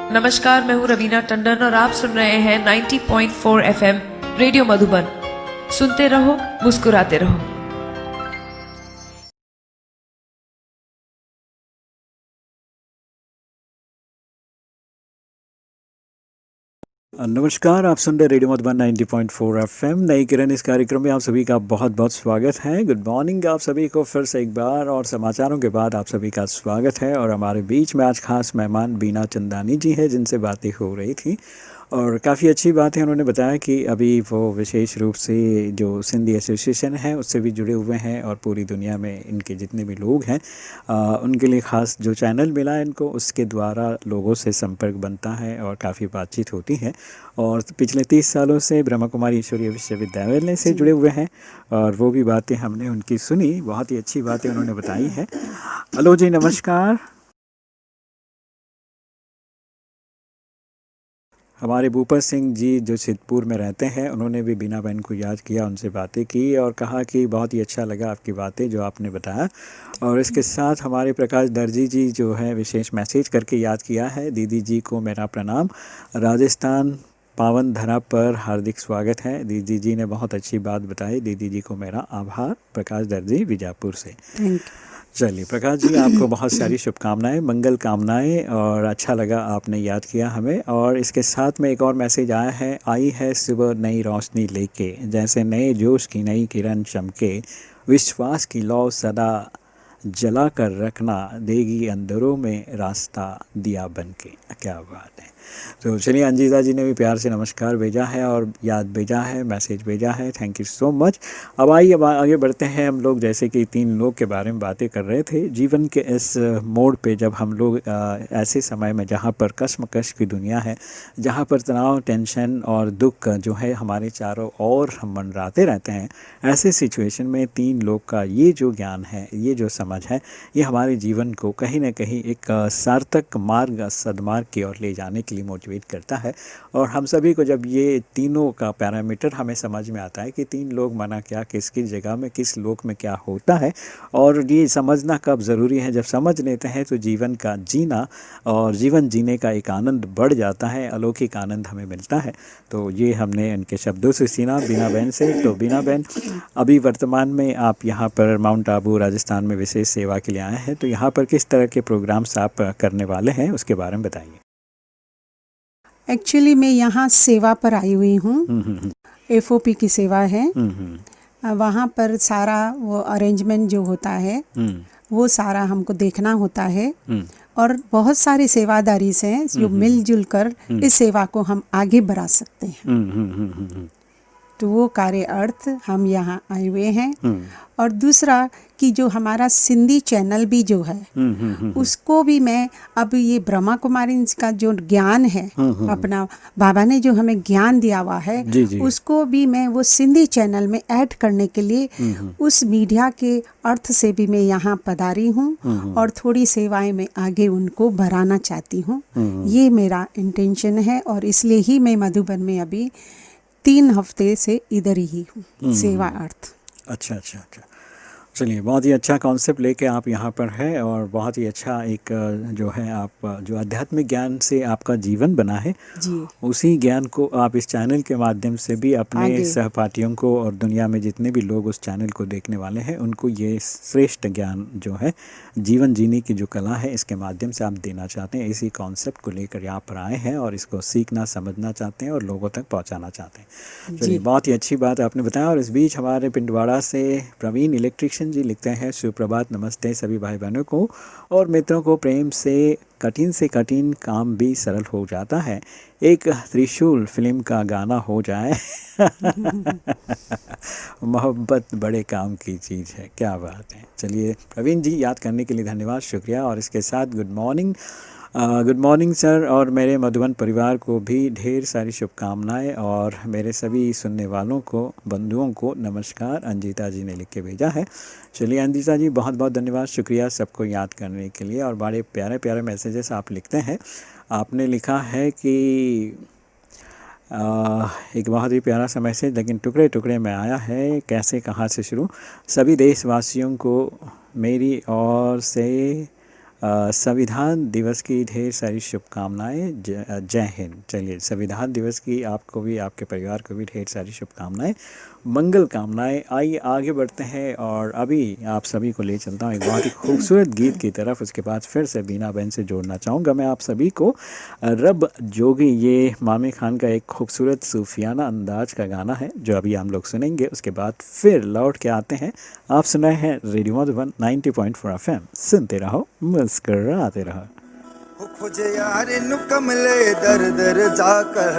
नमस्कार, मैं हूँ रवीना टंडन और आप सुन रहे हैं 90.4 एफएम रेडियो मधुबन। सुनते रहो, मुस्कुराते रहो। नमस्कार, आप सुन रहे रेडियो मधुबन 90.4 एफएम नई किरण। इस कार्यक्रम में आप सभी का बहुत बहुत स्वागत है। गुड मॉर्निंग आप सभी को फिर से एक बार, और समाचारों के बाद आप सभी का स्वागत है। और हमारे बीच में आज खास मेहमान बीना चंदानी जी हैं, जिनसे बातें हो रही थी और काफ़ी अच्छी बात है। उन्होंने बताया कि अभी वो विशेष रूप से जो सिंधी एसोसिएशन है उससे भी जुड़े हुए हैं, और पूरी दुनिया में इनके जितने भी लोग हैं उनके लिए ख़ास जो चैनल मिला है इनको, उसके द्वारा लोगों से संपर्क बनता है और काफ़ी बातचीत होती है। और पिछले 30 सालों से ब्रह्मा कुमारी ईश्वरीय विश्वविद्यालय से जुड़े हुए हैं, और वो भी बातें हमने उनकी सुनी। बहुत ही अच्छी बातें उन्होंने बताई है। हेलो जी, नमस्कार। हमारे भूपर सिंह जी जो सिद्धपुर में रहते हैं, उन्होंने भी बीना बहन को याद किया, उनसे बातें की और कहा कि बहुत ही अच्छा लगा आपकी बातें जो आपने बताया। और इसके साथ हमारे प्रकाश दर्जी जी जो है विशेष मैसेज करके याद किया है, दीदी जी को मेरा प्रणाम, राजस्थान पावन धरा पर हार्दिक स्वागत है। दीदी जी ने बहुत अच्छी बात बताई, दीदी जी को मेरा आभार। प्रकाश दर्जी बीजापुर से। Thank you. चलिए प्रकाश जी, आपको बहुत सारी शुभकामनाएं, मंगल कामनाएं, और अच्छा लगा आपने याद किया हमें। और इसके साथ में एक और मैसेज आया है, आई है सुबह नई रोशनी लेके, जैसे नए जोश की नई किरण चमके, विश्वास की लौ सदा जला कर रखना, देगी अंधेरों में रास्ता दिया बन के। क्या बात है। तो चलिए, अंजिता जी ने भी प्यार से नमस्कार भेजा है और याद भेजा है, मैसेज भेजा है। Thank you so much. अब आइए, अब आगे बढ़ते हैं हम लोग। जैसे कि 3 लोग के बारे में बातें कर रहे थे जीवन के इस मोड़ पे, जब हम लोग ऐसे समय में जहाँ पर कश्मकश की दुनिया है, जहाँ पर तनाव, टेंशन और दुख जो है हमारे चारों ओर हम मंडराते रहते हैं, ऐसे सिचुएशन में 3 लोग का ये जो ज्ञान है, ये जो समझ है, ये हमारे जीवन को कहीं ना कहीं एक सार्थक मार्ग, सदमार्ग की ओर ले जाने के लिए मोटिवेट करता है। और हम सभी को जब ये तीनों का पैरामीटर हमें समझ में आता है कि 3 लोग माना क्या, किस किस जगह में, किस लोक में क्या होता है, और ये समझना कब ज़रूरी है, जब समझ लेते हैं तो जीवन का जीना और जीवन जीने का एक आनंद बढ़ जाता है, अलौकिक आनंद हमें मिलता है। तो ये हमने इनके शब्दों से सीना बीना बहन से। तो बीना बहन, अभी वर्तमान में आप यहाँ पर माउंट आबू राजस्थान में विशेष सेवा के लिए आए हैं, तो यहाँ पर किस तरह के प्रोग्राम्स आप करने वाले हैं, उसके बारे में बताइए। एक्चुअली मैं यहाँ सेवा पर आई हुई हूँ। एफओपी की सेवा है। वहाँ पर सारा वो अरेंजमेंट जो होता है वो सारा हमको देखना होता है, और बहुत सारी सेवादारी से जो मिलजुल कर इस सेवा को हम आगे बढ़ा सकते हैं। तो वो कार्य अर्थ हम यहाँ आए हुए हैं। और दूसरा कि जो हमारा सिंधी चैनल भी जो है उसको भी मैं, अब ये ब्रह्मा कुमारी का जो ज्ञान है, अपना बाबा ने जो हमें ज्ञान दिया हुआ है, जी। उसको भी मैं वो सिंधी चैनल में ऐड करने के लिए उस मीडिया के अर्थ से भी मैं यहाँ पधारी हूँ, और थोड़ी सेवाएं मैं आगे उनको बढ़ाना चाहती हूँ। ये मेरा इंटेंशन है, और इसलिए ही मैं मधुबन में अभी 3 हफ्ते से इधर ही हूँ सेवा अर्थ। अच्छा। चलिए, बहुत ही अच्छा कॉन्सेप्ट लेके आप यहाँ पर है, और बहुत ही अच्छा एक जो है आप जो आध्यात्मिक ज्ञान से आपका जीवन बना है जी, उसी ज्ञान को आप इस चैनल के माध्यम से भी अपने सहपाठियों को और दुनिया में जितने भी लोग उस चैनल को देखने वाले हैं उनको ये श्रेष्ठ ज्ञान जो है जीवन जीने की जो कला है, इसके माध्यम से आप देना चाहते हैं। इसी कॉन्सेप्ट को लेकर यहाँ पर आए हैं और इसको सीखना, समझना चाहते हैं और लोगों तक पहुँचाना चाहते हैं। चलिए, बहुत ही अच्छी बात आपने बताया। और इस बीच हमारे पिंडवाड़ा से प्रवीण इलेक्ट्रिशियन जी लिखते हैं, सुप्रभात, नमस्ते सभी भाई बहनों को और मित्रों को। प्रेम से कठिन काम भी सरल हो जाता है, एक त्रिशूल फिल्म का गाना हो जाए। मोहब्बत बड़े काम की चीज़ है। क्या बात है। चलिए प्रवीण जी, याद करने के लिए धन्यवाद, शुक्रिया। और इसके साथ गुड मॉर्निंग सर, और मेरे मधुबन परिवार को भी ढेर सारी शुभकामनाएं, और मेरे सभी सुनने वालों को, बंधुओं को नमस्कार, अंजिता जी ने लिख के भेजा है। चलिए अंजिता जी, बहुत बहुत धन्यवाद, शुक्रिया सबको याद करने के लिए। और बड़े प्यारे प्यारे मैसेजेस आप लिखते हैं। आपने लिखा है कि एक बहुत ही प्यारा सा मैसेज, लेकिन टुकड़े टुकड़े में आया है, कैसे, कहाँ से शुरू। सभी देशवासियों को मेरी ओर से संविधान दिवस की ढेर सारी शुभकामनाएं। जय हिंद। चलिए, संविधान दिवस की आपको भी, आपके परिवार को भी ढेर सारी शुभकामनाएं, मंगल कामनाएं। आइए आगे बढ़ते हैं और अभी आप सभी को ले चलता हूँ एक बहुत ही खूबसूरत गीत की तरफ। उसके बाद फिर से बीना बहन से जोड़ना चाहूँगा मैं आप सभी को। रब जोगी, ये मामी खान का एक खूबसूरत सूफियाना अंदाज का गाना है जो अभी हम लोग सुनेंगे। उसके बाद फिर लौट के आते हैं। आप सुनाए हैं रेडियो मधुबन 90.4 FM। सुनते रहो, मुस्कुराते रहो। खोजे यार नु कमले दर दर जाकर,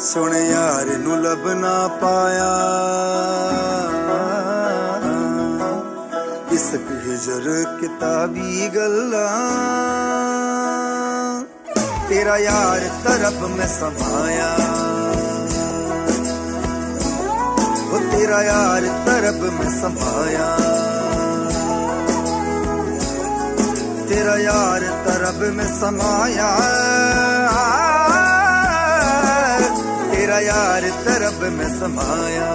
सुन यार नु लब ना पाया, इस हिजर किताबी गल्ला, तेरा यार तरफ में समाया, वो तेरा यार तरफ में समाया, तेरा यार तरब में समाया, तेरा यार तरब में समाया।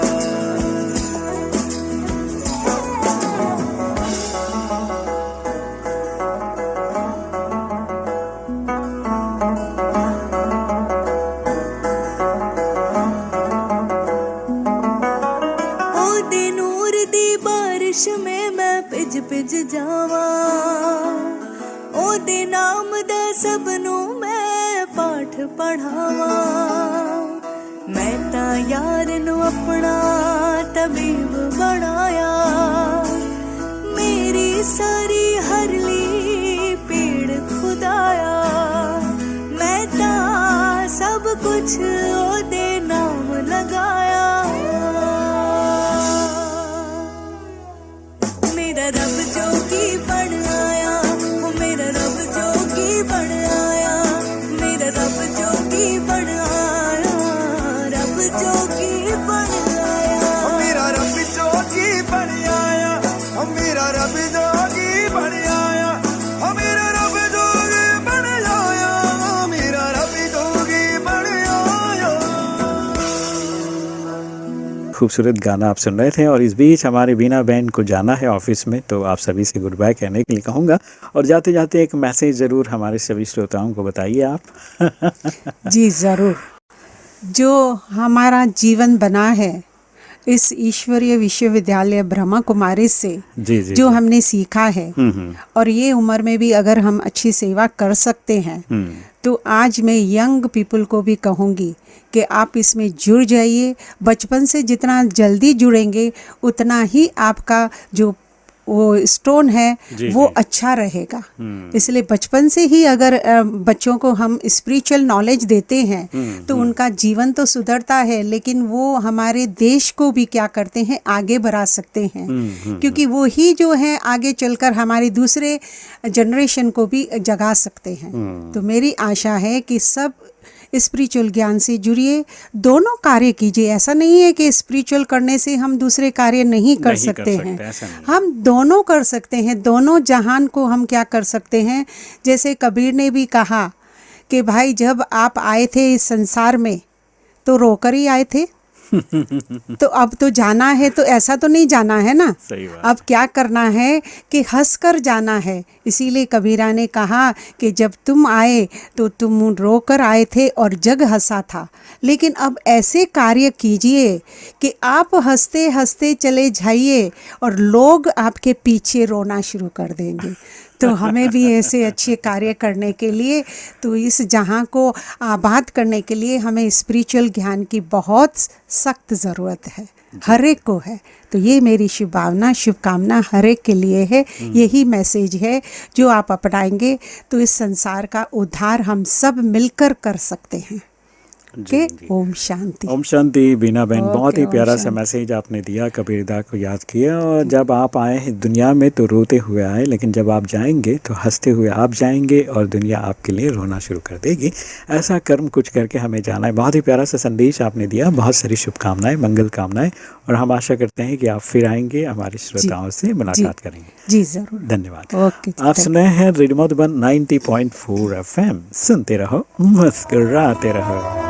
ओ दे नूर दी बारिश में मैं पिज पिज जावा, ओदे नाम दा सबनू मैं पाठ पढ़ावा, मैं ता यार नू अपना तबीब बनाया, मेरी सारी हरली पीड़ खुदाया, मैं ता सब कुछ ओदे नाम लगाया, मेरा रब जोगी बन आया, मेरा रब जोगी बन आया, मेरा रब जोगी बन आया, रब जोगी बन आया, मेरा रब जोगी बन आया, मेरा रब जोगी बन आया, मेरा रब जोगी बन आया, मेरा रब जोगी बन आया। खूबसूरत गाना आप सुन रहे थे और इस बीच हमारे बीना बहन को जाना है ऑफिस में, तो आप सभी से गुड बाय कहने के लिए कहूँगा। और जाते जाते एक मैसेज ज़रूर हमारे सभी श्रोताओं को बताइए आप। जी ज़रूर। जो हमारा जीवन बना है इस ईश्वरीय विश्वविद्यालय ब्रह्मा कुमारी से, जी जी, जो हमने सीखा है, और ये उम्र में भी अगर हम अच्छी सेवा कर सकते हैं, तो आज मैं यंग पीपल को भी कहूँगी कि आप इसमें जुड़ जाइए। बचपन से जितना जल्दी जुड़ेंगे उतना ही आपका जो वो स्टोन है वो अच्छा रहेगा। इसलिए बचपन से ही अगर बच्चों को हम स्पिरिचुअल नॉलेज देते हैं तो उनका जीवन तो सुधरता है, लेकिन वो हमारे देश को भी क्या करते हैं, आगे बढ़ा सकते हैं, क्योंकि वो ही जो है आगे चलकर हमारे दूसरे जनरेशन को भी जगा सकते हैं। तो मेरी आशा है कि सब स्पिरिचुअल ज्ञान से जुड़िए, दोनों कार्य कीजिए। ऐसा नहीं है कि स्पिरिचुअल करने से हम दूसरे कार्य नहीं कर सकते हैं, हम दोनों कर सकते हैं। दोनों जहान को हम क्या कर सकते हैं, जैसे कबीर ने भी कहा कि भाई जब आप आए थे इस संसार में तो रोकर ही आए थे, तो अब तो जाना है तो ऐसा तो नहीं जाना है ना, अब क्या करना है कि हंस कर जाना है। इसीलिए कबीरा ने कहा कि जब तुम आए तो तुम रोकर आए थे और जग हंसा था, लेकिन अब ऐसे कार्य कीजिए कि आप हंसते हंसते चले जाइए और लोग आपके पीछे रोना शुरू कर देंगे। तो हमें भी ऐसे अच्छे कार्य करने के लिए, तो इस जहां को आबाद करने के लिए हमें स्पिरिचुअल ज्ञान की बहुत सख्त ज़रूरत है, हर एक को है। तो ये मेरी शुभकामना हर एक के लिए है। यही मैसेज है जो आप अपनाएंगे तो इस संसार का उद्धार हम सब मिलकर कर सकते हैं। ओम शांति। ओम शांति। बीना बहन, बहुत ही प्यारा सा मैसेज आपने दिया, कबीरदा को याद किया। और जब आप आए हैं दुनिया में तो रोते हुए आए, लेकिन जब आप जाएंगे तो हंसते हुए आप जाएंगे और दुनिया आपके लिए रोना शुरू कर देगी। ऐसा कर्म कुछ करके हमें जाना है। बहुत ही प्यारा सा संदेश आपने दिया, बहुत सारी शुभकामनाएं, मंगल कामनाएं, और हम आशा करते हैं कि आप फिर आएंगे, हमारे श्रोताओं से मुलाकात करेंगे। जी जरूर। धन्यवाद। ओके, आप सुन रहे हैं रेडियो मधुबन 90.4 FM। सुनते रहो, मुस्कुराते रहो।